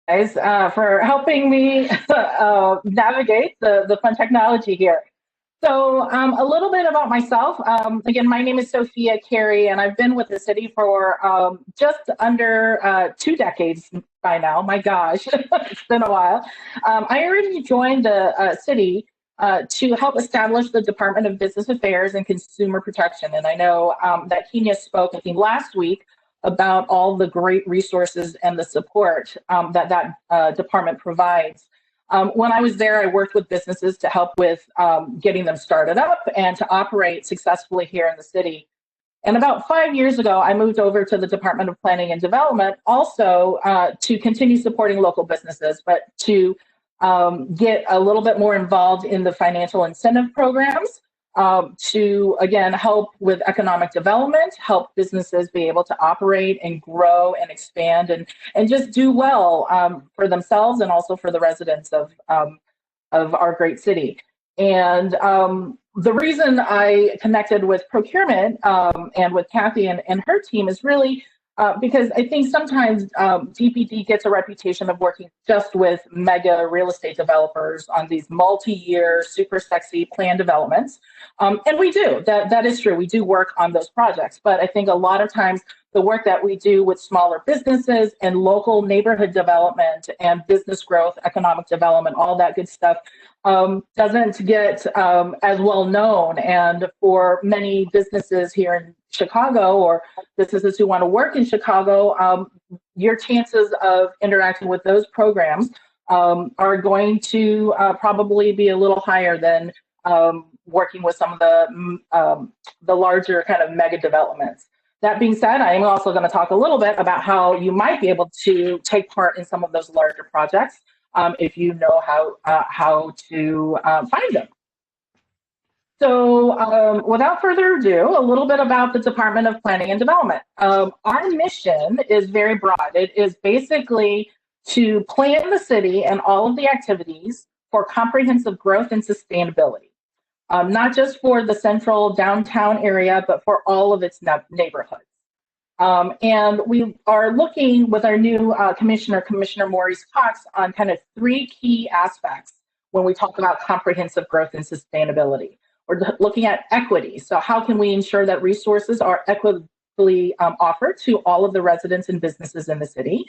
Guys, for helping me navigate the fun technology here. So a little bit about myself. Again, my name is Sophia Carey, and I've been with the city for just under 2 decades by now. My gosh, it's been a while. I originally joined the city to help establish the Department of Business Affairs and Consumer Protection. And I know that Kenya spoke, I think, last week about all the great resources and the support that department provides. When I was there, I worked with businesses to help with getting them started up and to operate successfully here in the city. And about 5 years ago, I moved over to the Department of Planning and Development, also to continue supporting local businesses, but to get a little bit more involved in the financial incentive programs to, again, help with economic development, help businesses be able to operate and grow and expand and just do well for themselves and also for the residents of our great city. And the reason I connected with procurement and with Kathy and her team is really because I think sometimes DPD gets a reputation of working just with mega real estate developers on these multi-year, super sexy plan developments. And we do, that is true. We do work on those projects. But I think a lot of times the work that we do with smaller businesses and local neighborhood development and business growth, economic development, all that good stuff doesn't get as well known. And for many businesses here in Chicago or businesses who want to work in Chicago, your chances of interacting with those programs are going to probably be a little higher than working with some of the larger kind of mega developments. That being said, I am also going to talk a little bit about how you might be able to take part in some of those larger projects if you know how to find them. So without further ado, a little bit about the Department of Planning and Development. Our mission is very broad. It is basically to plan the city and all of the activities for comprehensive growth and sustainability, not just for the central downtown area, but for all of its neighborhoods. And we are looking with our new Commissioner Maurice Cox, on kind of 3 key aspects when we talk about comprehensive growth and sustainability. We're looking at equity. So how can we ensure that resources are equitably offered to all of the residents and businesses in the city?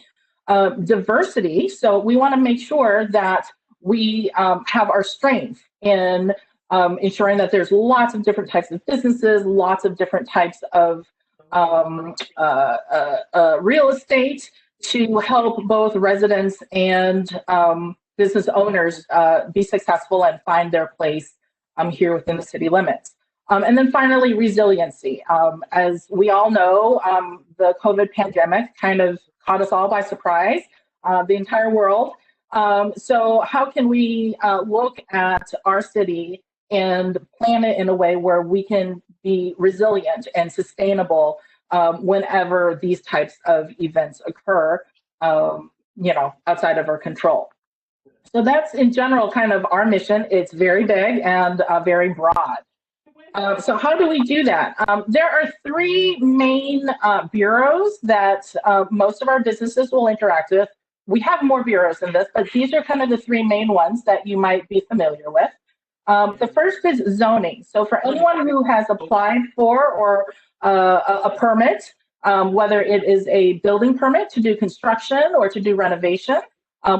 Diversity. So we want to make sure that we have our strength in ensuring that there's lots of different types of businesses, lots of different types of real estate to help both residents and business owners be successful and find their place here within the city limits. And then finally, resiliency. As we all know, the COVID pandemic kind of caught us all by surprise, the entire world. So how can we look at our city and plan it in a way where we can be resilient and sustainable whenever these types of events occur, outside of our control. So that's in general kind of our mission. It's very big and very broad. So how do we do that? There are 3 main bureaus that most of our businesses will interact with. We have more bureaus than this, but these are kind of the 3 main ones that you might be familiar with. The first is zoning. So for anyone who has applied for or a permit, whether it is a building permit to do construction or to do renovation,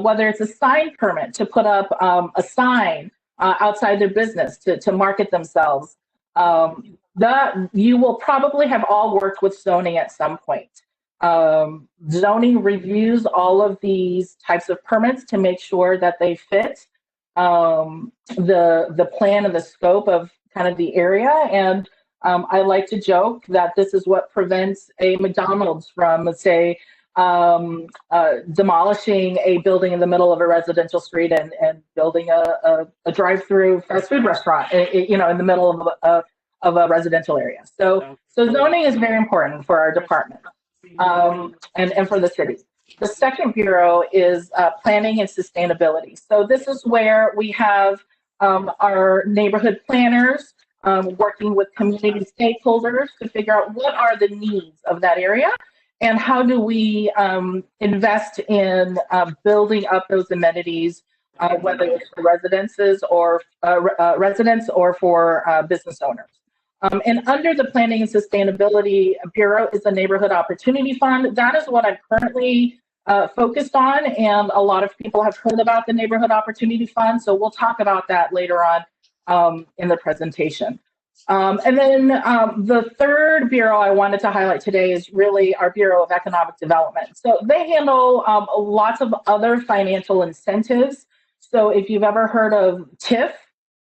whether it's a sign permit to put up a sign outside their business to market themselves, that you will probably have all worked with zoning at some point. Zoning reviews all of these types of permits to make sure that they fit the plan and the scope of kind of the area. And I like to joke that this is what prevents a McDonald's from, let's say, demolishing a building in the middle of a residential street and building a drive-through fast food restaurant, in the middle of a residential area. So zoning is very important for our department and for the city. The second bureau is planning and sustainability. So this is where we have our neighborhood planners working with community stakeholders to figure out what are the needs of that area and how do we invest in building up those amenities, whether it's for residents or for business owners. And under the Planning and Sustainability Bureau is the Neighborhood Opportunity Fund. That is what I'm currently focused on, and a lot of people have heard about the Neighborhood Opportunity Fund, so we'll talk about that later on in the presentation. And then the third bureau I wanted to highlight today is really our Bureau of Economic Development. So they handle lots of other financial incentives. So if you've ever heard of TIF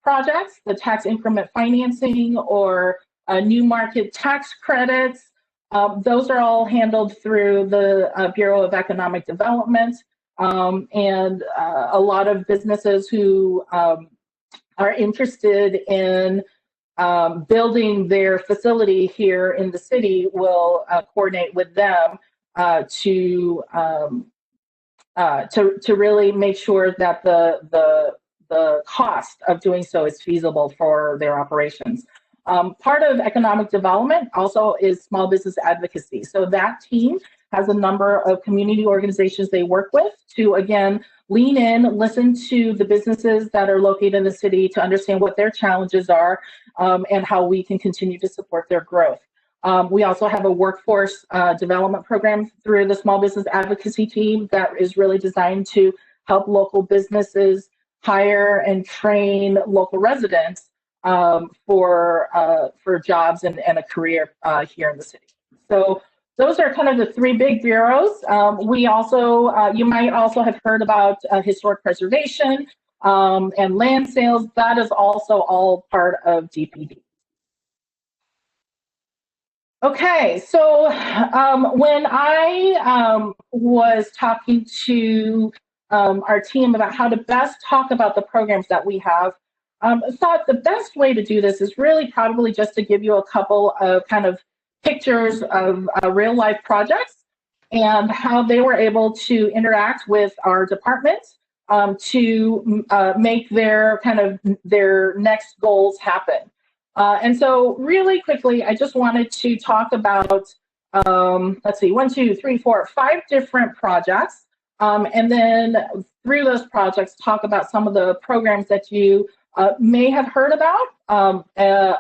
projects, the tax increment financing, or new market tax credits, those are all handled through the Bureau of Economic Development. And a lot of businesses who are interested in building their facility here in the city will coordinate with them to really make sure that the cost of doing so is feasible for their operations. Part of economic development also is small business advocacy. So that team has a number of community organizations they work with to, again, lean in, listen to the businesses that are located in the city to understand what their challenges are and how we can continue to support their growth. We also have a workforce development program through the small business advocacy team that is really designed to help local businesses hire and train local residents for jobs and a career here in the city. So those are kind of the three big bureaus. We also, you might also have heard about historic preservation and land sales. That is also all part of DPD. Okay, so when I was talking to our team about how to best talk about the programs that we have, I thought the best way to do this is really probably just to give you a couple of kind of pictures of real life projects and how they were able to interact with our departments to make their next goals happen. And so really quickly, I just wanted to talk about, let's see, 1, 2, 3, 4, 5 different projects. And then through those projects, talk about some of the programs that you may have heard about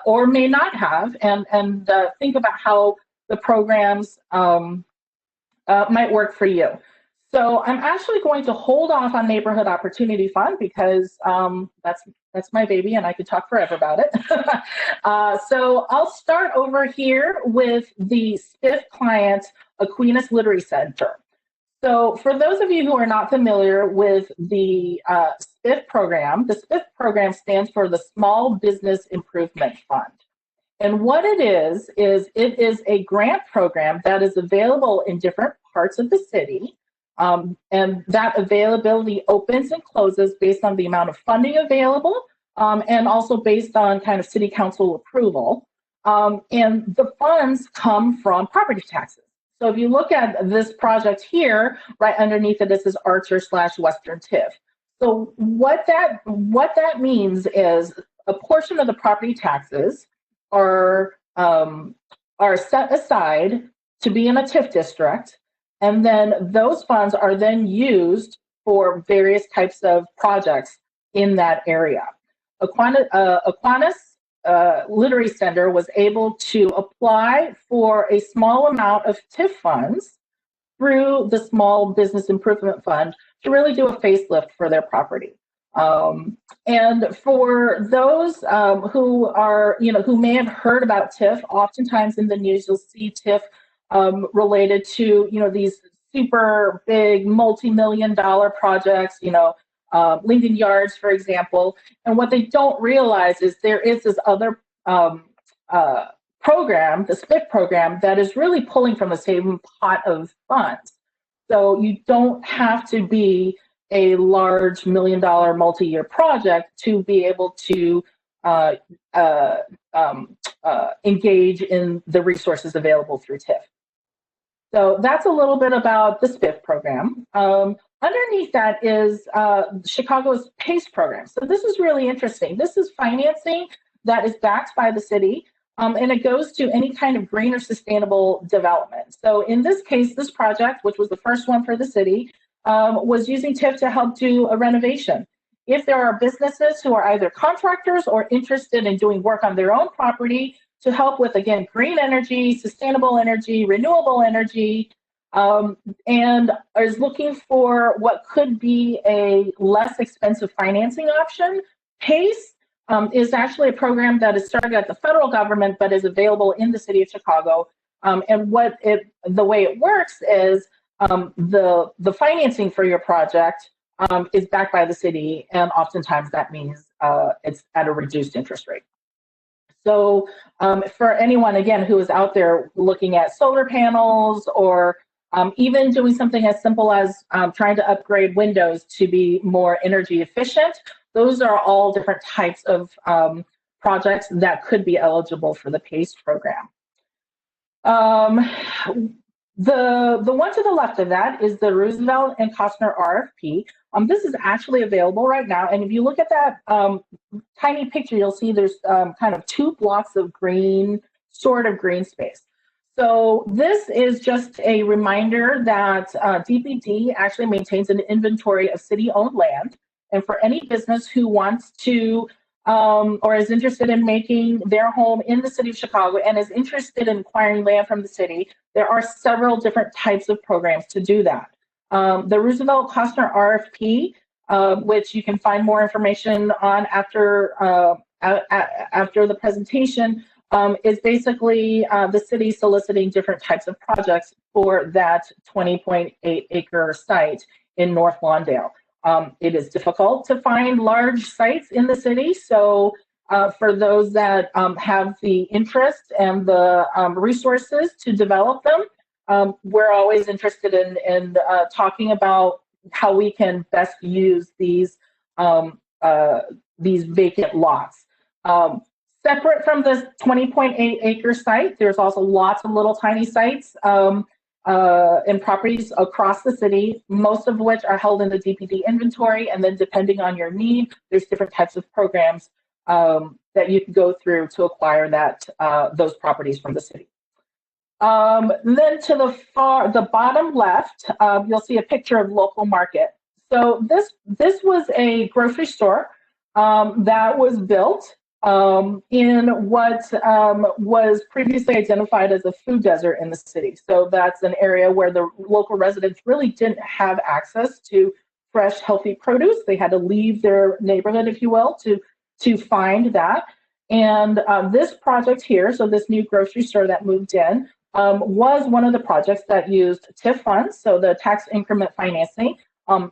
or may not have, and think about how the programs might work for you. So I'm actually going to hold off on Neighborhood Opportunity Fund because that's my baby and I could talk forever about it. So I'll start over here with the SPIF client, Aquinas Literary Center. So for those of you who are not familiar with the SPIF program, the SPIF program stands for the Small Business Improvement Fund. And what it is it is a grant program that is available in different parts of the city. And that availability opens and closes based on the amount of funding available and also based on kind of city council approval. And the funds come from property taxes. So if you look at this project here, right underneath it, this is Archer/Western TIF. So what that means is a portion of the property taxes are set aside to be in a TIF district, and then those funds are then used for various types of projects in that area. Aquinas Literary Center was able to apply for a small amount of TIF funds through the Small Business Improvement Fund to really do a facelift for their property. And for those who are, who may have heard about TIF, oftentimes in the news you'll see TIF related to, these super big multi-million-dollar projects, Lincoln Yards, for example. And what they don't realize is there is this other program, the SPIF program, that is really pulling from the same pot of funds. So you don't have to be a large million-dollar multi-year project to be able to engage in the resources available through TIF. So that's a little bit about the SPIF program. Underneath that is Chicago's PACE program. So this is really interesting. This is financing that is backed by the city. and it goes to any kind of green or sustainable development. So in this case, this project, which was the first one for the city, was using TIF to help do a renovation. If there are businesses who are either contractors or interested in doing work on their own property to help with, again, green energy, sustainable energy, renewable energy, and is looking for what could be a less expensive financing option, PACE is actually a program that is started at the federal government but is available in the city of Chicago. And the way it works is the financing for your project is backed by the city, and oftentimes that means it's at a reduced interest rate. So for anyone, again, who is out there looking at solar panels or even doing something as simple as trying to upgrade windows to be more energy efficient, those are all different types of projects that could be eligible for the PACE program. The one to the left of that is the Roosevelt and Costner RFP. This is actually available right now, and if you look at that tiny picture, you'll see there's kind of 2 blocks of green, sort of green space. So this is just a reminder that DPD actually maintains an inventory of city-owned land, and for any business who wants to or is interested in making their home in the city of Chicago and is interested in acquiring land from the city, there are several different types of programs to do that. The Roosevelt Costner RFP, which you can find more information on after the presentation, is basically the city soliciting different types of projects for that 20.8 acre site in North Lawndale. It is difficult to find large sites in the city, so for those that have the interest and the resources to develop them, we're always interested in talking about how we can best use these vacant lots. Separate from this 20.8 acre site, there's also lots of little tiny sites and properties across the city, most of which are held in the DPD inventory. And then depending on your need, there's different types of programs that you can go through to acquire those properties from the city. Then to the bottom left, you'll see a picture of local market. So this was a grocery store that was built in what was previously identified as a food desert in the city. So that's an area where the local residents really didn't have access to fresh, healthy produce. They had to leave their neighborhood, if you will, to find that. And this project here, so this new grocery store that moved in, was one of the projects that used TIF funds, so the tax increment financing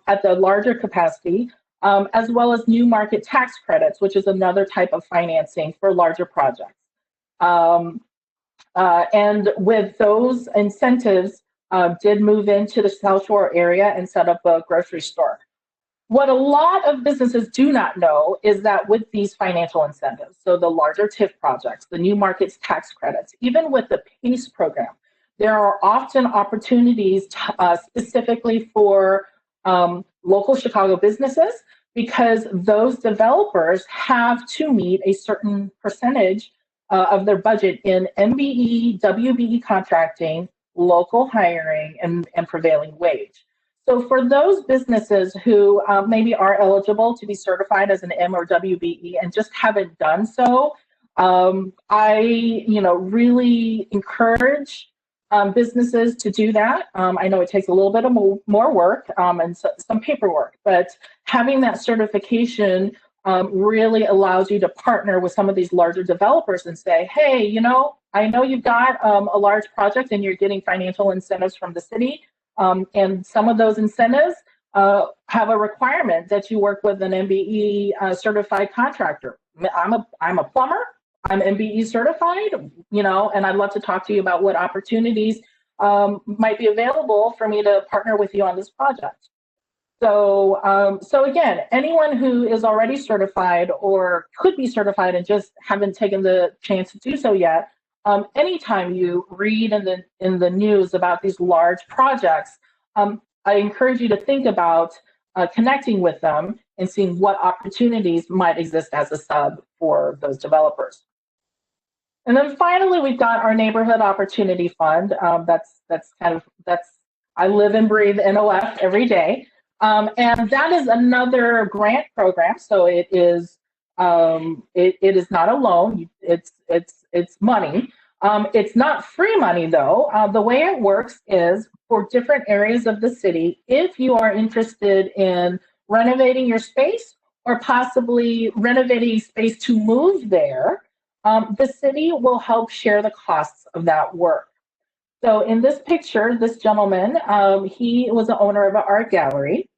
at the larger capacity, as well as new market tax credits, which is another type of financing for larger projects. And with those incentives, did move into the South Shore area and set up a grocery store. What a lot of businesses do not know is that with these financial incentives, so the larger TIF projects, the new markets tax credits, even with the PACE program, there are often opportunities specifically for local Chicago businesses, because those developers have to meet a certain percentage of their budget in MBE, WBE contracting, local hiring, and prevailing wage. So for those businesses who maybe are eligible to be certified as an M or WBE and just haven't done so, I really encourage businesses to do that. I know it takes a little bit of more work and some paperwork, but having that certification really allows you to partner with some of these larger developers and say, hey, I know you've got a large project and you're getting financial incentives from the city. And some of those incentives have a requirement that you work with an MBE certified contractor. I'm a plumber. I'm MBE certified, and I'd love to talk to you about what opportunities might be available for me to partner with you on this project. So, again, anyone who is already certified or could be certified and just haven't taken the chance to do so yet, anytime you read in the news about these large projects, I encourage you to think about connecting with them and seeing what opportunities might exist as a sub for those developers. And then finally, we've got our Neighborhood Opportunity Fund. That's I live and breathe NOF every day, and that is another grant program. So it is not a loan. It's money. It's not free money though. The way it works is for different areas of the city. If you are interested in renovating your space or possibly renovating space to move there, the city will help share the costs of that work. So in this picture, this gentleman, he was the owner of an art gallery,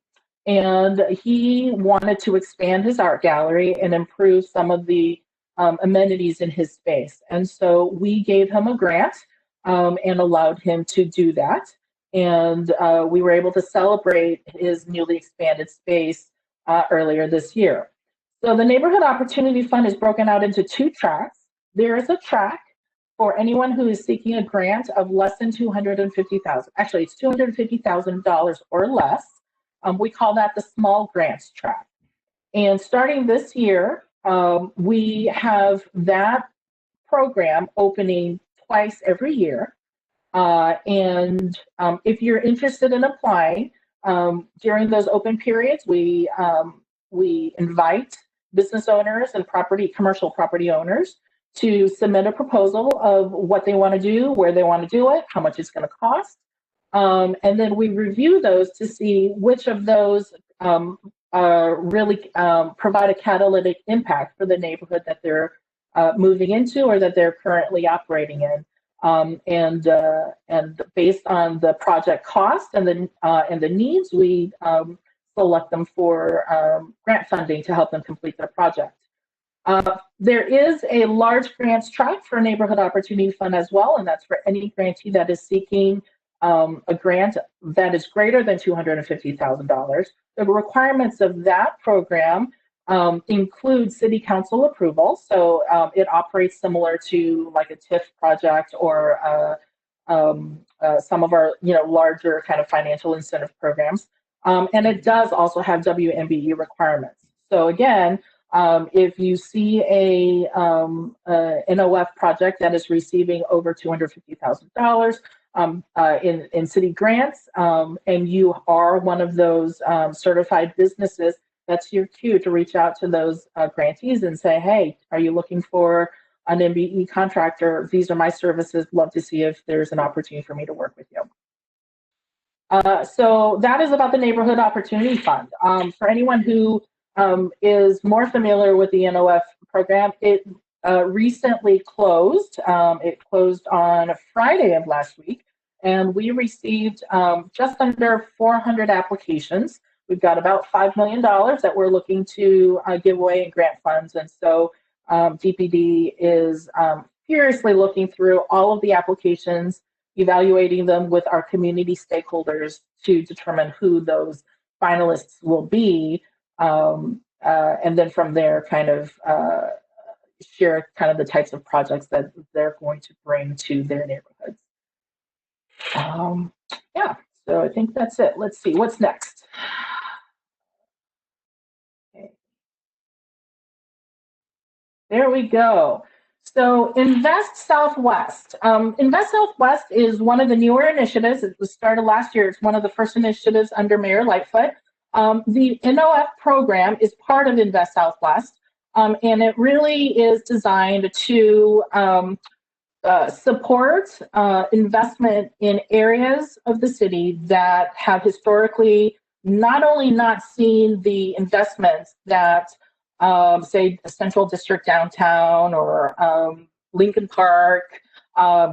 and he wanted to expand his art gallery and improve some of the amenities in his space. And so we gave him a grant and allowed him to do that. And we were able to celebrate his newly expanded space earlier this year. So the Neighborhood Opportunity Fund is broken out into two tracks. There is a track for anyone who is seeking a grant of less than $250,000. Actually, it's $250,000 or less. We call that the small grants track. And starting this year, we have that program opening twice every year. And if you're interested in applying, during those open periods, we invite business owners and commercial property owners to submit a proposal of what they want to do, where they want to do it, how much it's going to cost. And then we review those to see which of those really provide a catalytic impact for the neighborhood that they're moving into or that they're currently operating in. And based on the project cost and the needs, we select them for grant funding to help them complete their project. There is a large grants track for Neighborhood Opportunity Fund as well, and that's for any grantee that is seeking a grant that is greater than $250,000. The requirements of that program include city council approval. So it operates similar to like a TIF project or some of our larger kind of financial incentive programs. And it does also have MWBE requirements. So again, if you see a NOF project that is receiving over $250,000 in city grants, and you are one of those certified businesses, that's your cue to reach out to those grantees and say, hey, are you looking for an MBE contractor? These are my services. Love to see if there's an opportunity for me to work with you. So that is about the Neighborhood Opportunity Fund. For anyone who is more familiar with the NOF program, it recently closed. It closed on Friday of last week, and we received just under 400 applications. We've got about $5 million that we're looking to give away in grant funds, and so DPD is furiously looking through all of the applications, evaluating them with our community stakeholders to determine who those finalists will be. And then from there, kind of share kind of the types of projects that they're going to bring to their neighborhoods. Yeah, so I think that's it. Let's see, what's next? Okay. There we go. So Invest Southwest. Invest Southwest is one of the newer initiatives. It was started last year. It's one of the first initiatives under Mayor Lightfoot. The NOF program is part of Invest Southwest, and it really is designed to support investment in areas of the city that have historically not only not seen the investments that say a Central District downtown or Lincoln Park,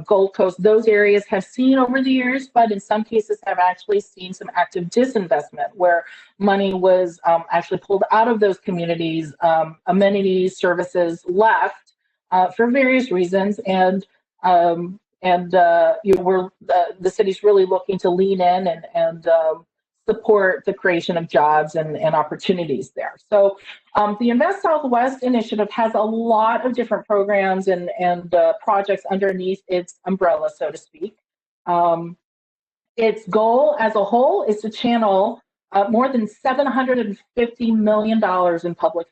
Gold Coast, those areas have seen over the years, but in some cases have actually seen some active disinvestment where money was actually pulled out of those communities, amenities, services left for various reasons, and the city's really looking to lean in and support the creation of jobs and opportunities there. So the Invest Southwest initiative has a lot of different programs and projects underneath its umbrella, so to speak. Its goal as a whole is to channel more than $750 million in public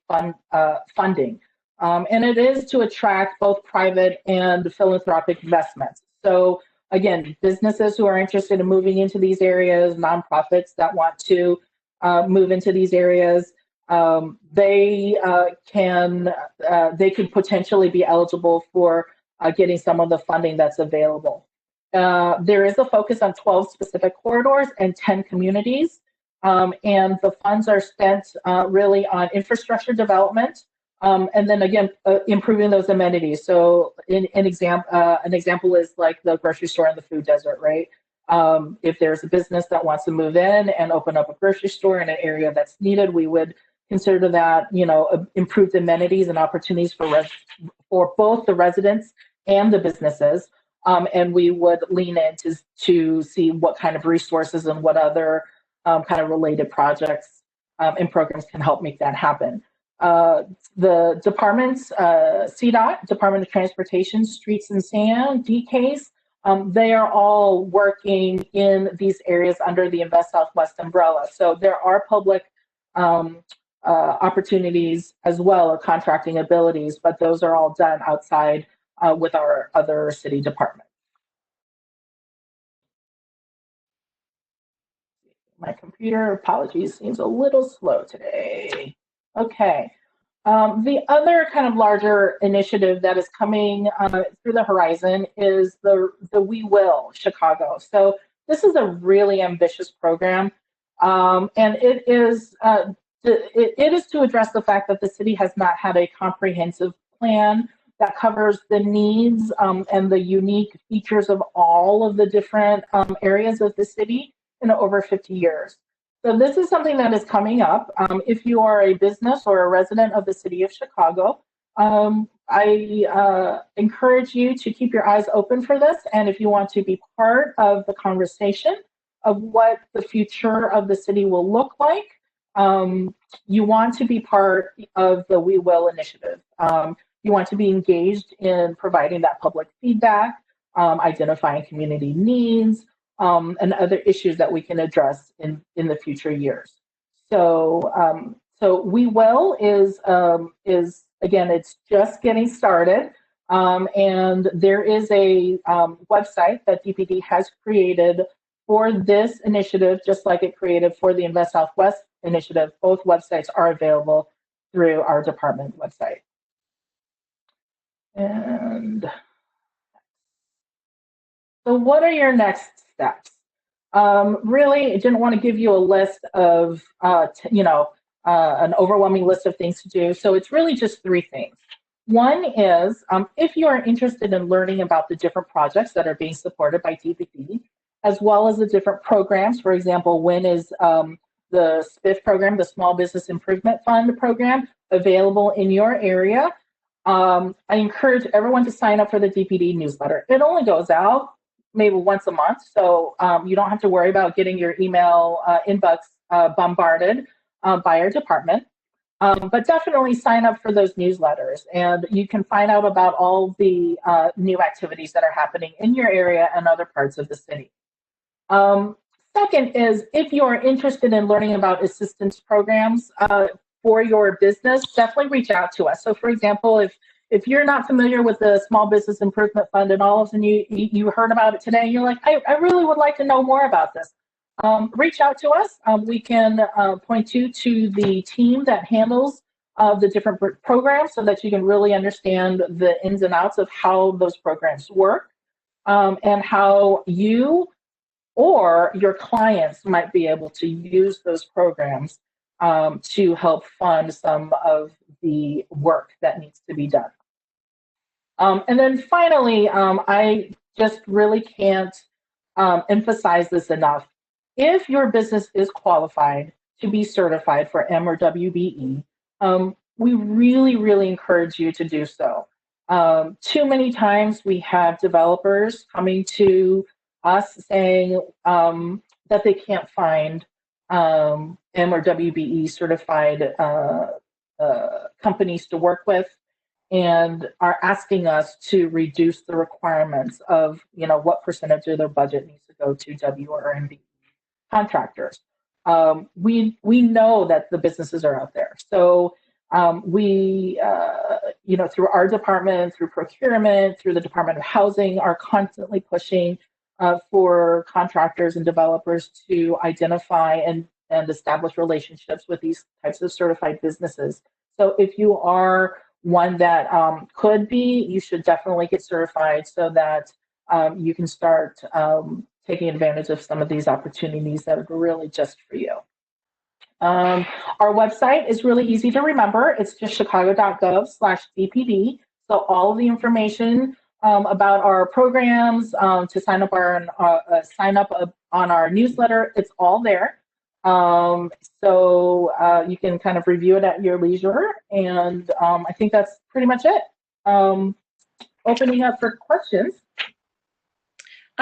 funding And it is to attract both private and philanthropic investments. So again, businesses who are interested in moving into these areas, nonprofits that want to move into these areas, they could potentially be eligible for getting some of the funding that's available. There is a focus on 12 specific corridors and 10 communities, and the funds are spent really on infrastructure development, and then again, improving those amenities. So an example is like the grocery store in the food desert, right? If there's a business that wants to move in and open up a grocery store in an area that's needed, we would consider that, improved amenities and opportunities for both the residents and the businesses. And we would lean in to see what kind of resources and what other kind of related projects and programs can help make that happen. The departments, CDOT, Department of Transportation, Streets and Sand, DCASE, they are all working in these areas under the Invest Southwest umbrella. So there are public opportunities as well, or contracting abilities, but those are all done outside with our other city departments. My computer, apologies, seems a little slow today. Okay. The other kind of larger initiative that is coming through the horizon is the We Will Chicago. So this is a really ambitious program, and it is to address the fact that the city has not had a comprehensive plan that covers the needs and the unique features of all of the different areas of the city in over 50 years. So this is something that is coming up. If you are a business or a resident of the city of Chicago, I encourage you to keep your eyes open for this. And if you want to be part of the conversation of what the future of the city will look like, you want to be part of the We Will initiative. You want to be engaged in providing that public feedback, identifying community needs, and other issues that we can address in the future years. So, so We Will is again, it's just getting started, and there is a website that DPD has created for this initiative, just like it created for the Invest Southwest initiative. Both websites are available through our department website. And so what are your next steps? Really, I didn't want to give you a list of, an overwhelming list of things to do. So it's really just three things. One is, if you are interested in learning about the different projects that are being supported by DPD, as well as the different programs, for example, when is the SPIF program, the Small Business Improvement Fund program, available in your area? I encourage everyone to sign up for the DPD newsletter. It only goes out maybe once a month, so you don't have to worry about getting your email inbox bombarded by our department. But definitely sign up for those newsletters, and you can find out about all the new activities that are happening in your area and other parts of the city. Second is, if you are interested in learning about assistance programs for your business, definitely reach out to us. So for example, if you're not familiar with the Small Business Improvement Fund and all of a sudden you heard about it today and you're like, I really would like to know more about this, reach out to us. We can point you to the team that handles the different programs so that you can really understand the ins and outs of how those programs work, and how you or your clients might be able to use those programs to help fund some of the work that needs to be done. And then finally, I just really can't emphasize this enough. If your business is qualified to be certified for MWBE, we really, really encourage you to do so. Too many times we have developers coming to us saying that they can't find MWBE certified companies to work with, and are asking us to reduce the requirements of, what percentage of their budget needs to go to W or MBE contractors. We know that the businesses are out there. So We, through our department, through procurement, through the Department of Housing, are constantly pushing for contractors and developers to identify and establish relationships with these types of certified businesses. So if you are one that could be, you should definitely get certified so that you can start taking advantage of some of these opportunities that are really just for you. Our website is really easy to remember. It's just chicago.gov/DPD. So all of the information about our programs, to sign up on our newsletter, it's all there. So you can kind of review it at your leisure. And I think that's pretty much it. Opening up for questions.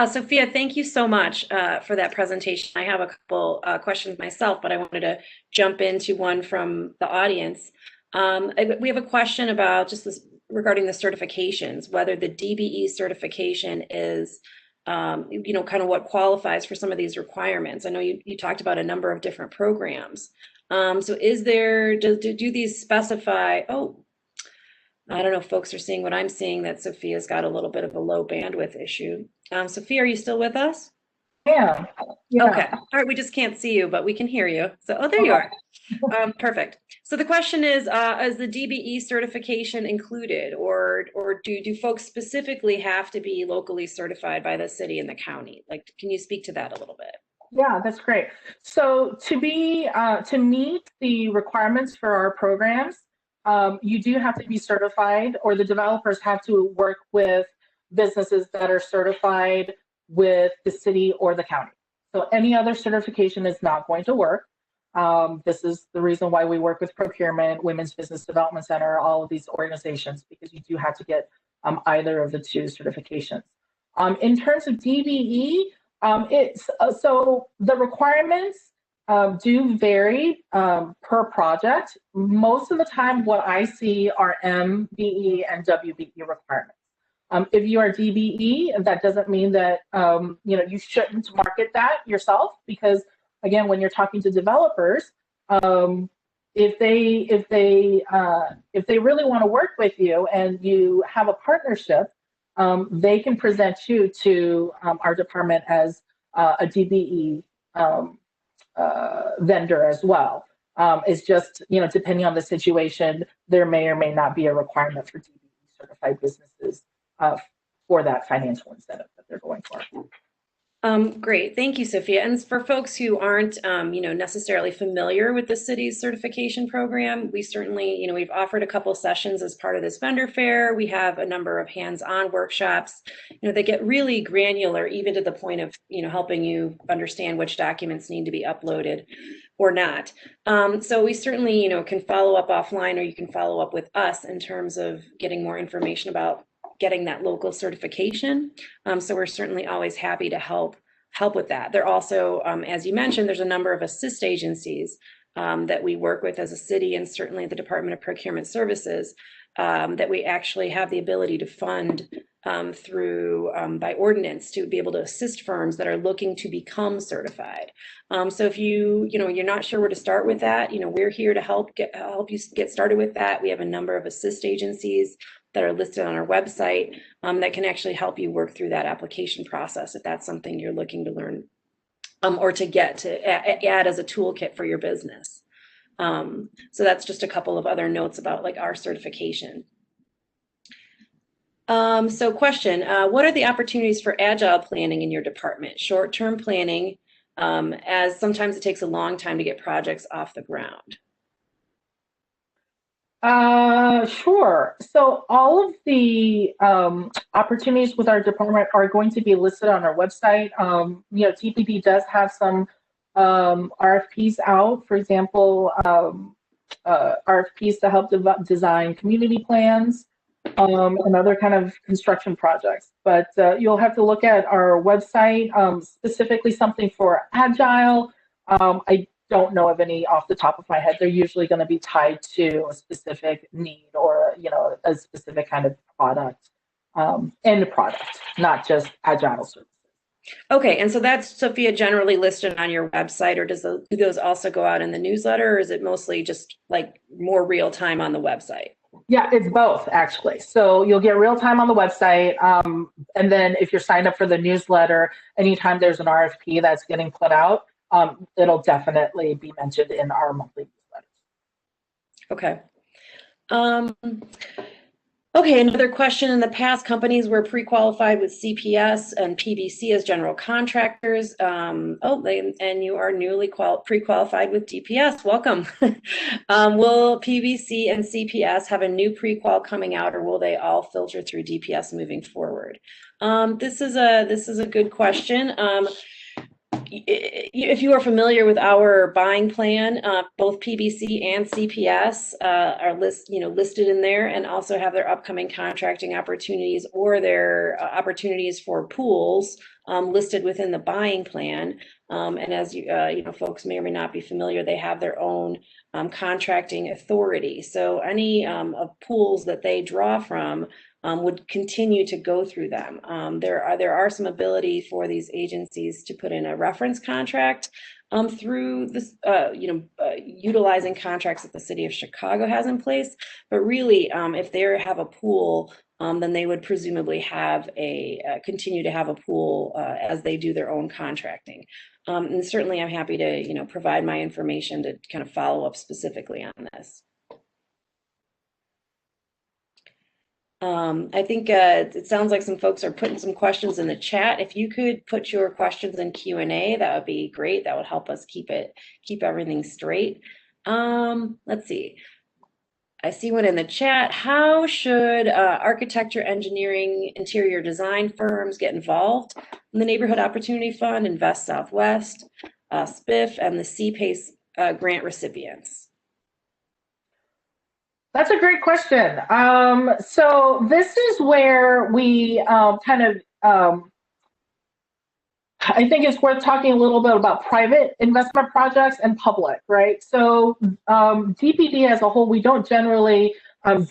Sophia, thank you so much for that presentation. I have a couple questions myself, but I wanted to jump into one from the audience. We have a question about just this regarding the certifications, whether the DBE certification is, kind of what qualifies for some of these requirements. I know you talked about a number of different programs. So do these specify, I don't know if folks are seeing what I'm seeing, that Sophia's got a little bit of a low bandwidth issue. Sophia, are you still with us? Yeah. Okay. All right. We just can't see you, but we can hear you. So, there you are. Perfect. So the question is the DBE certification included, or do folks specifically have to be locally certified by the city and the county? Like, can you speak to that a little bit? Yeah, that's great. So to meet the requirements for our programs, you do have to be certified, or the developers have to work with businesses that are certified with the city or the county. So any other certification is not going to work. This is the reason why we work with procurement, Women's Business Development Center, all of these organizations, because you do have to get either of the two certifications. In terms of DBE, so the requirements do vary per project. Most of the time, what I see are MBE and WBE requirements. If you are DBE, that doesn't mean that you shouldn't market that yourself, because again, when you're talking to developers, if they really want to work with you and you have a partnership, they can present you to our department as a DBE vendor as well. It's just, depending on the situation, there may or may not be a requirement for DBE certified businesses for that financial incentive that they're going for. Great, thank you, Sophia. And for folks who aren't, necessarily familiar with the city's certification program, we certainly, we've offered a couple sessions as part of this vendor fair. We have a number of hands-on workshops, that get really granular, even to the point of, helping you understand which documents need to be uploaded or not. So we certainly, can follow up offline, or you can follow up with us in terms of getting more information about getting that local certification. So we're certainly always happy to help with that. There also, as you mentioned, there's a number of assist agencies that we work with as a city, and certainly the Department of Procurement Services, that we actually have the ability to fund through by ordinance to be able to assist firms that are looking to become certified. So if you're not sure where to start with that, we're here to help you get started with that. We have a number of assist agencies that are listed on our website that can actually help you work through that application process if that's something you're looking to learn or to get to add as a toolkit for your business. So that's just a couple of other notes about like our certification. So question, what are the opportunities for agile planning in your department? Short-term planning, as sometimes it takes a long time to get projects off the ground. Sure. So all of the opportunities with our department are going to be listed on our website. TPD does have some RFPs out, for example, RFPs to help design community plans and other kind of construction projects. But you'll have to look at our website, specifically something for Agile. I don't know of any off the top of my head. They're usually going to be tied to a specific need or a specific kind of product, end product, not just Agile services. Okay, and so that's, Sophia, generally listed on your website, or do those also go out in the newsletter, or is it mostly just like more real time on the website? Yeah, it's both actually. So you'll get real time on the website. And then if you're signed up for the newsletter, anytime there's an RFP that's getting put out, it'll definitely be mentioned in our monthly newsletters. Okay. Okay, another question. In the past, companies were pre-qualified with CPS and PBC as general contractors. And you are newly pre-qualified with DPS. Welcome. Will PBC and CPS have a new pre-qual coming out, or will they all filter through DPS moving forward? This is a good question. If you are familiar with our buying plan, both PBC and CPS are listed in there, and also have their upcoming contracting opportunities or their opportunities for pools listed within the buying plan. And as folks may or may not be familiar, they have their own contracting authority. So any of pools that they draw from would continue to go through them. There are some ability for these agencies to put in a reference contract through this, utilizing contracts that the city of Chicago has in place. But really, if they have a pool, then they would presumably have continue to have a pool as they do their own contracting. And certainly, I'm happy to provide my information to kind of follow up specifically on this. I think it sounds like some folks are putting some questions in the chat. If you could put your questions in Q&A, that would be great. That would help us keep everything straight. Let's see. I see one in the chat. How should architecture, engineering, interior design firms get involved in the Neighborhood Opportunity Fund, Invest Southwest, SPIF, and the CPACE grant recipients? That's a great question. So this is where we I think it's worth talking a little bit about private investment projects and public, right? So DPD as a whole, we don't generally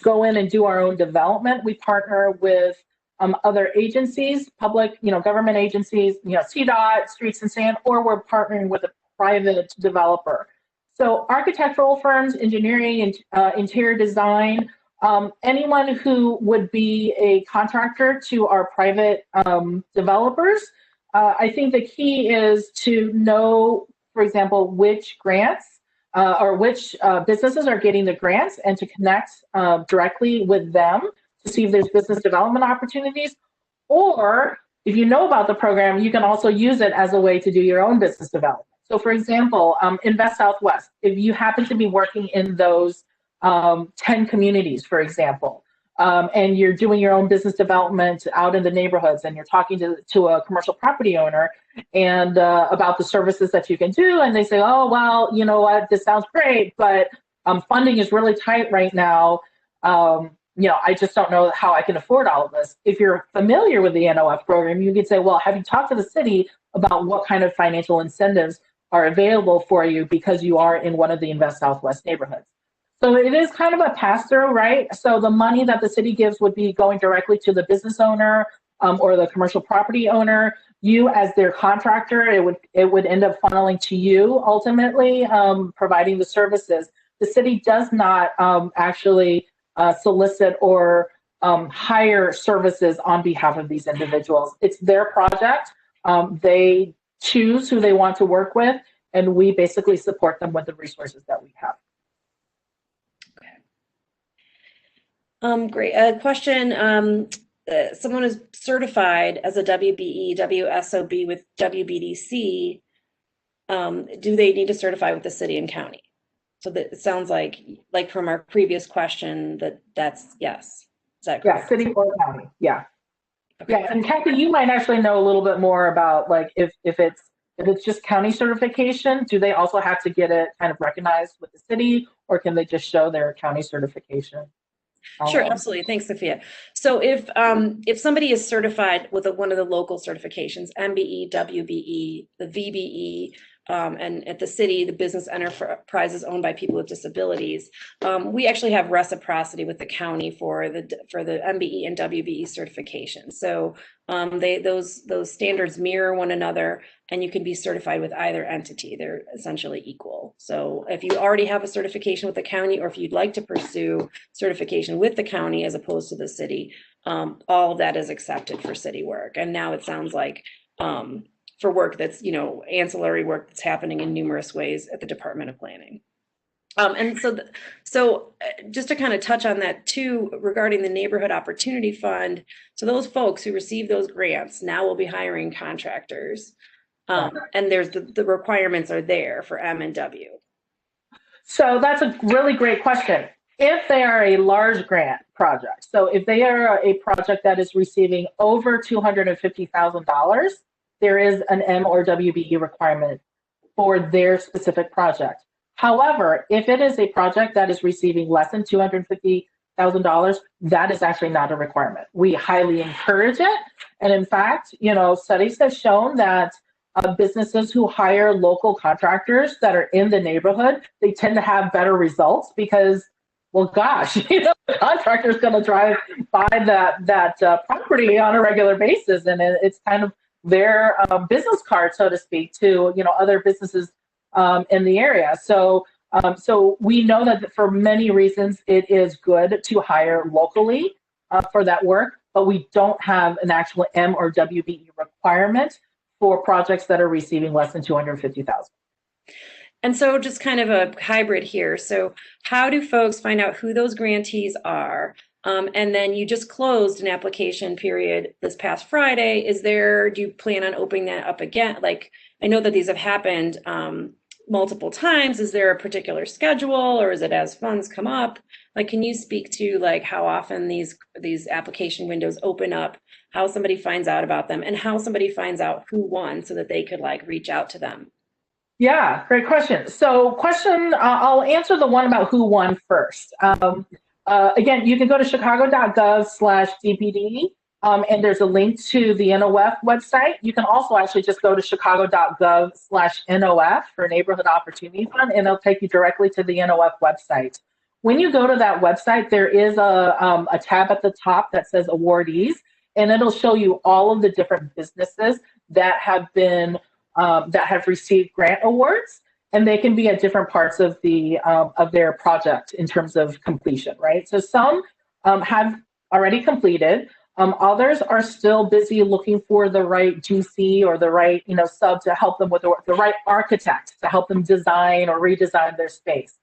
go in and do our own development. We partner with other agencies, public, government agencies, CDOT, Streets and Sand, or we're partnering with a private developer. So architectural firms, engineering, and interior design, anyone who would be a contractor to our private developers, I think the key is to know, for example, which grants or which businesses are getting the grants, and to connect directly with them to see if there's business development opportunities. Or if you know about the program, you can also use it as a way to do your own business development. So for example, Invest Southwest, if you happen to be working in those 10 communities, for example, and you're doing your own business development out in the neighborhoods, and you're talking to a commercial property owner and about the services that you can do, and they say, oh, well, you know what, this sounds great, but funding is really tight right now. I just don't know how I can afford all of this. If you're familiar with the NOF program, you could say, well, have you talked to the city about what kind of financial incentives are available for you because you are in one of the Invest Southwest neighborhoods? So it is kind of a pass-through, right? So the money that the city gives would be going directly to the business owner or the commercial property owner. You, as their contractor, it would end up funneling to you ultimately, providing the services. The city does not actually solicit or hire services on behalf of these individuals. It's their project. They choose who they want to work with, and we basically support them with the resources that we have. Okay. Great. A question. Someone is certified as a WBE, WSOB with WBDC. Do they need to certify with the city and county? So that it sounds like from our previous question, that's yes. Is that correct? Yeah, city or county. Yeah. Okay. Yeah, and Kathy, you might actually know a little bit more about like if it's just county certification, do they also have to get it kind of recognized with the city, or can they just show their county certification? Sure, absolutely. Thanks, Sophia. So if somebody is certified with one of the local certifications, MBE, WBE, the VBE, and at the city, the business enterprises owned by people with disabilities, we actually have reciprocity with the county for the MBE and WBE certification. So those standards mirror one another, and you can be certified with either entity. They're essentially equal. So if you already have a certification with the county, or if you'd like to pursue certification with the county as opposed to the city, all of that is accepted for city work. And now it sounds like for work that's, ancillary work that's happening in numerous ways at the Department of Planning. And so just to kind of touch on that too, regarding the Neighborhood Opportunity Fund, so those folks who receive those grants now will be hiring contractors. And there's the requirements are there for M and W. So that's a really great question. If they are a large grant project, so if they are a project that is receiving over $250,000, there is an M or WBE requirement for their specific project. However, if it is a project that is receiving less than $250,000, that is actually not a requirement. We highly encourage it. And in fact, studies have shown that businesses who hire local contractors that are in the neighborhood, they tend to have better results because, well, gosh, the contractor is going to drive by that property on a regular basis, and it's kind of their business card, so to speak, to other businesses in the area. So we know that for many reasons it is good to hire locally for that work, but we don't have an actual M or WBE requirement for projects that are receiving less than $250,000. And so just kind of a hybrid here. So how do folks find out who those grantees are? And then you just closed an application period this past Friday. Do you plan on opening that up again? Like, I know that these have happened multiple times. Is there a particular schedule, or is it as funds come up? Like, can you speak to like how often these application windows open up, how somebody finds out about them, and how somebody finds out who won so that they could like reach out to them? Yeah, great question. So I'll answer the one about who won first. Again, you can go to chicago.gov/DPD, and there's a link to the NOF website. You can also actually just go to chicago.gov/NOF for Neighborhood Opportunity Fund, and it'll take you directly to the NOF website. When you go to that website, there is a tab at the top that says awardees, and it'll show you all of the different businesses that have received grant awards, and they can be at different parts of their project in terms of completion, right? So some have already completed. Others are still busy looking for the right GC or the right sub to help them with the right architect to help them design or redesign their space.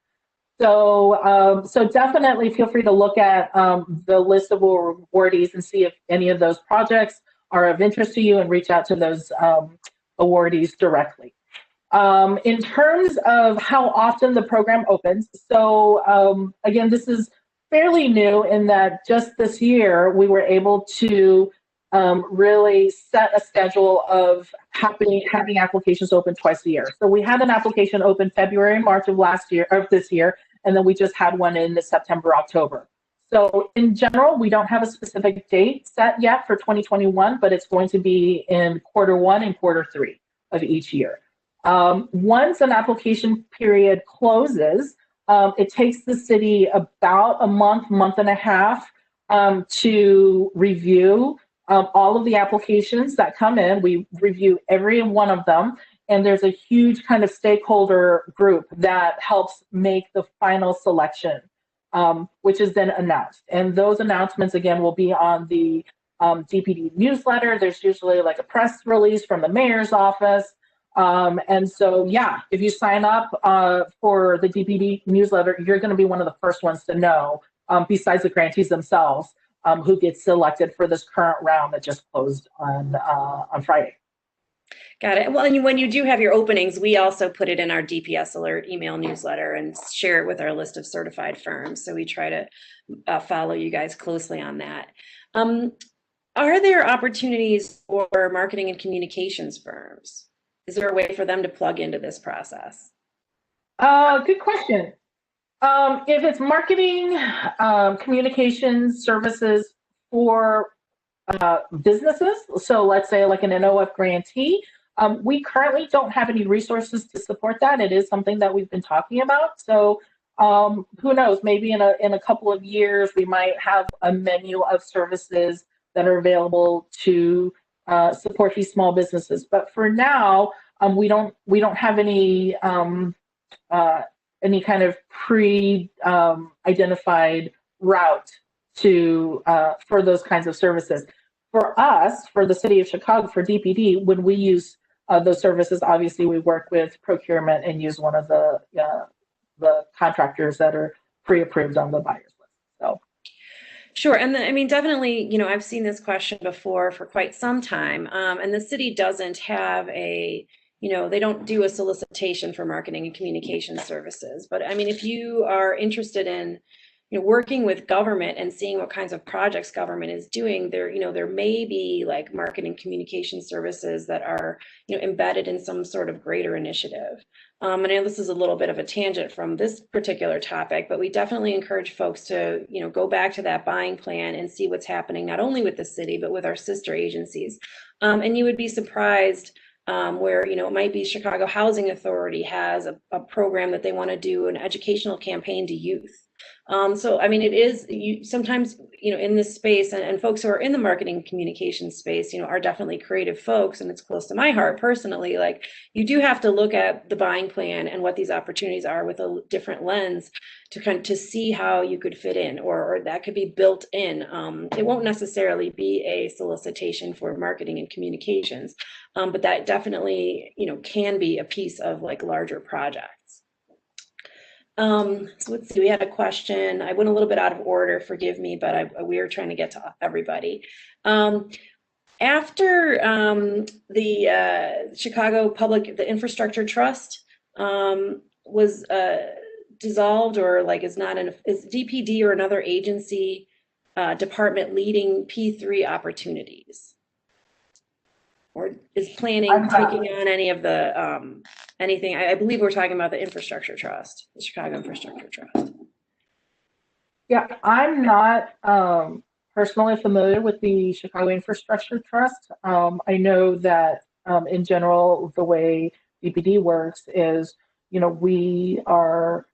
So definitely feel free to look at the list of awardees and see if any of those projects are of interest to you, and reach out to those awardees directly. In terms of how often the program opens, so again, this is fairly new in that just this year we were able to really set a schedule of having applications open twice a year. So we had an application open February and March of this year, and then we just had one in September, October. So in general, we don't have a specific date set yet for 2021, but it's going to be in Q1 and Q3 of each year. Once an application period closes, it takes the city about a month and a half to review all of the applications that come in. We review every one of them, and there's a huge kind of stakeholder group that helps make the final selection, which is then announced. And those announcements, again, will be on the DPD newsletter. There's usually like a press release from the mayor's office. And so, yeah, if you sign up for the DPD newsletter, you're going to be one of the first ones to know, besides the grantees themselves, who gets selected for this current round that just closed on Friday. Got it. Well, and when you do have your openings, we also put it in our DPS alert email newsletter and share it with our list of certified firms. So we try to follow you guys closely on that. Are there opportunities for marketing and communications firms? Is there a way for them to plug into this process? Good question. If it's marketing, communications services for businesses, so let's say like an NOF grantee, We currently don't have any resources to support that. It is something that we've been talking about. So who knows, maybe in a couple of years, we might have a menu of services that are available to support these small businesses. But for now, we don't have any kind of pre-identified route to for those kinds of services. For us, for the city of Chicago, for DPD, when we use those services, obviously we work with procurement and use one of the contractors that are pre-approved on the buyer's list. So. Sure, and I mean, definitely, I've seen this question before for quite some time, and the city doesn't have they don't do a solicitation for marketing and communication services. But I mean, if you are interested in, working with government and seeing what kinds of projects government is doing, there may be like marketing communication services that are, embedded in some sort of greater initiative. And I know this is a little bit of a tangent from this particular topic, but we definitely encourage folks to, go back to that buying plan and see what's happening, not only with the city, but with our sister agencies. And you would be surprised where, it might be Chicago Housing Authority has a program that they want to do an educational campaign to youth. So, I mean, it is sometimes, in this space and folks who are in the marketing communication space, are definitely creative folks, and it's close to my heart personally. Like, you do have to look at the buying plan and what these opportunities are with a different lens to see how you could fit in, or that could be built in. It won't necessarily be a solicitation for marketing and communications, but that definitely, can be a piece of like larger projects. So let's see, we had a question. I went a little bit out of order, forgive me, but we were trying to get to everybody. After the Chicago the Infrastructure Trust was dissolved, or like is DPD or another agency department leading P3 opportunities? Or is planning taking on any of the anything? I believe we're talking about the Infrastructure Trust, the Chicago Infrastructure Trust. Yeah, I'm not personally familiar with the Chicago Infrastructure Trust. I know that in general, the way DPD works is, we are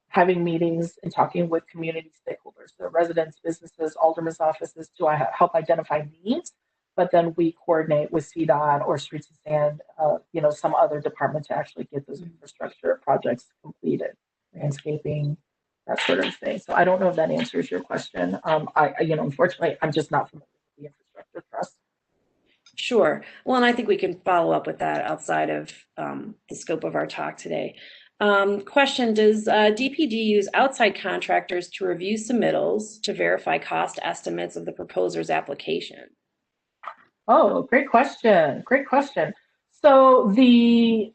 having meetings and talking with community stakeholders, so residents, businesses, aldermen's offices, to help identify needs. But then we coordinate with CDOT or Streets and Sand, some other department to actually get those infrastructure projects completed, landscaping, that sort of thing. So I don't know if that answers your question. Unfortunately, I'm just not familiar with the Infrastructure Trust. Sure. Well, and I think we can follow up with that outside of the scope of our talk today. Question, does DPD use outside contractors to review submittals to verify cost estimates of the proposer's application? Oh, great question. Great question. So the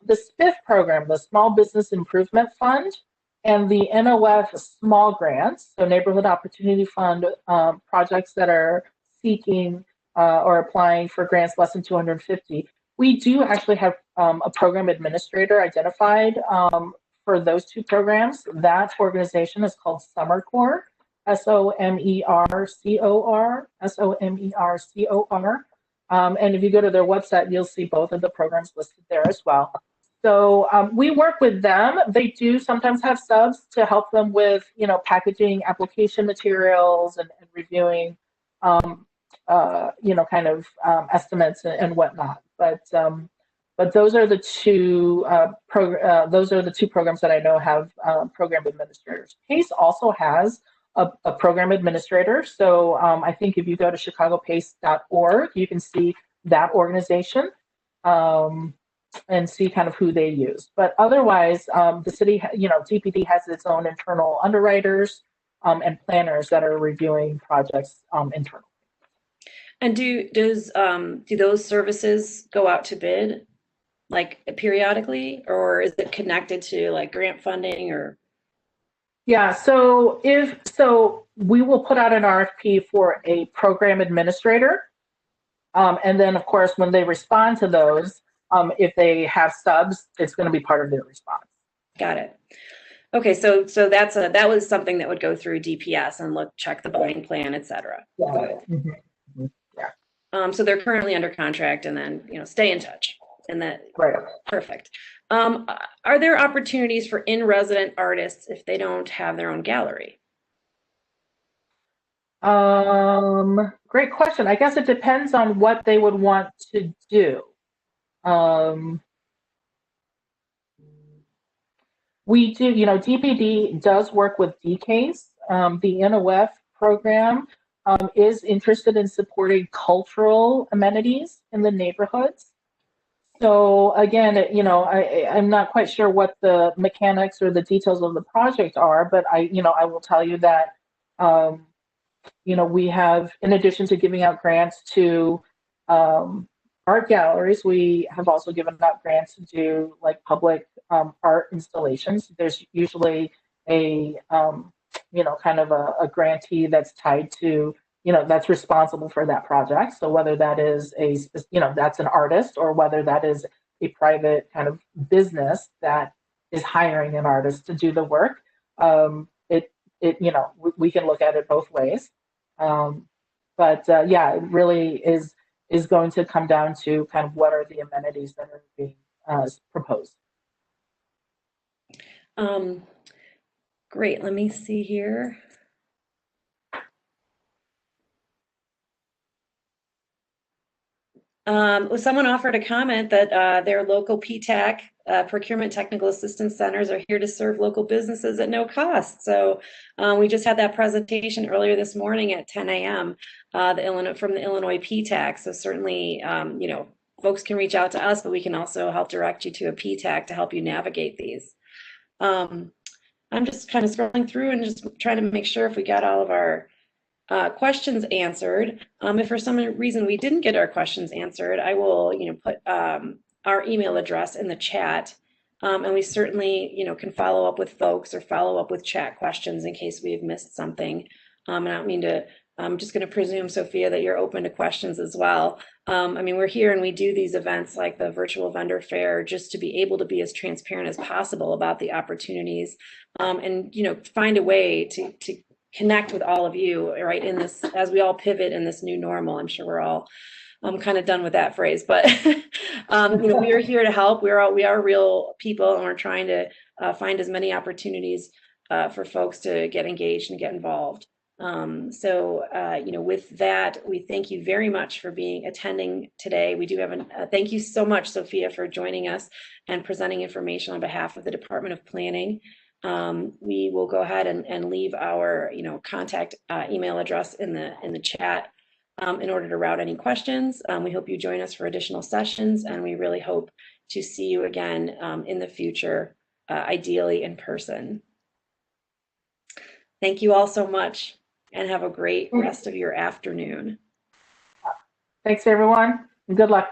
SPIF program, the Small Business Improvement Fund, and the NOF small grants, so Neighborhood Opportunity Fund projects that are seeking or applying for grants less than 250. We do actually have a program administrator identified for those two programs. That organization is called SOMERCOR. SOMERCOR. And if you go to their website, you'll see both of the programs listed there as well. So we work with them. They do sometimes have subs to help them with, packaging application materials and reviewing, estimates and whatnot. But those are the two programs that I know have program administrators. PACE also has a program administrator. So I think if you go to chicagopace.org, you can see that organization and see kind of who they use. But otherwise, the city, DPD has its own internal underwriters and planners that are reviewing projects internally. And do those services go out to bid like periodically, or is it connected to like grant funding or? Yeah, so we will put out an RFP for a program administrator. And then of course, when they respond to those, if they have subs, it's going to be part of their response. Got it. Okay, so that was something that would go through DPS and check the buying plan, et cetera. Yeah. Mm-hmm. Yeah. So they're currently under contract, and then, stay in touch. And that, Right. perfect. Are there opportunities for in-resident artists if they don't have their own gallery? Great question. I guess it depends on what they would want to do. We do, DPD does work with DCASE. The NOF program is interested in supporting cultural amenities in the neighborhoods. So again, I'm not quite sure what the mechanics or the details of the project are, but I will tell you that, we have, in addition to giving out grants to art galleries, we have also given out grants to do like public art installations. There's usually a, kind of a grantee that's tied to, that's responsible for that project. So whether that is that's an artist, or whether that is a private kind of business that is hiring an artist to do the work, we can look at it both ways. But yeah, it really is going to come down to kind of what are the amenities that are being proposed. Great. Let me see here. Someone offered a comment that their local PTAC, Procurement Technical Assistance Centers, are here to serve local businesses at no cost. So we just had that presentation earlier this morning at 10 a.m. From the Illinois PTAC. So certainly, folks can reach out to us, but we can also help direct you to a PTAC to help you navigate these. I'm just kind of scrolling through and just trying to make sure if we got all of our questions answered. If for some reason we didn't get our questions answered, I will, put our email address in the chat, and we certainly, can follow up with folks or follow up with chat questions in case we've missed something. And I don't mean to. I'm just going to presume, Sophia, that you're open to questions as well. We're here and we do these events like the virtual vendor fair just to be able to be as transparent as possible about the opportunities, and find a way to connect with all of you, right, in this, as we all pivot in this new normal. I'm sure we're all kind of done with that phrase, but we are here to help. We are real people, and we're trying to find as many opportunities for folks to get engaged and get involved. With that, we thank you very much for attending today. We do have thank you so much, Sophia, for joining us and presenting information on behalf of the Department of Planning. We will go ahead and leave our contact email address in the chat in order to route any questions. We hope you join us for additional sessions, and we really hope to see you again in the future, ideally in person. Thank you all so much, and have a great rest of your afternoon. Thanks, everyone, and good luck.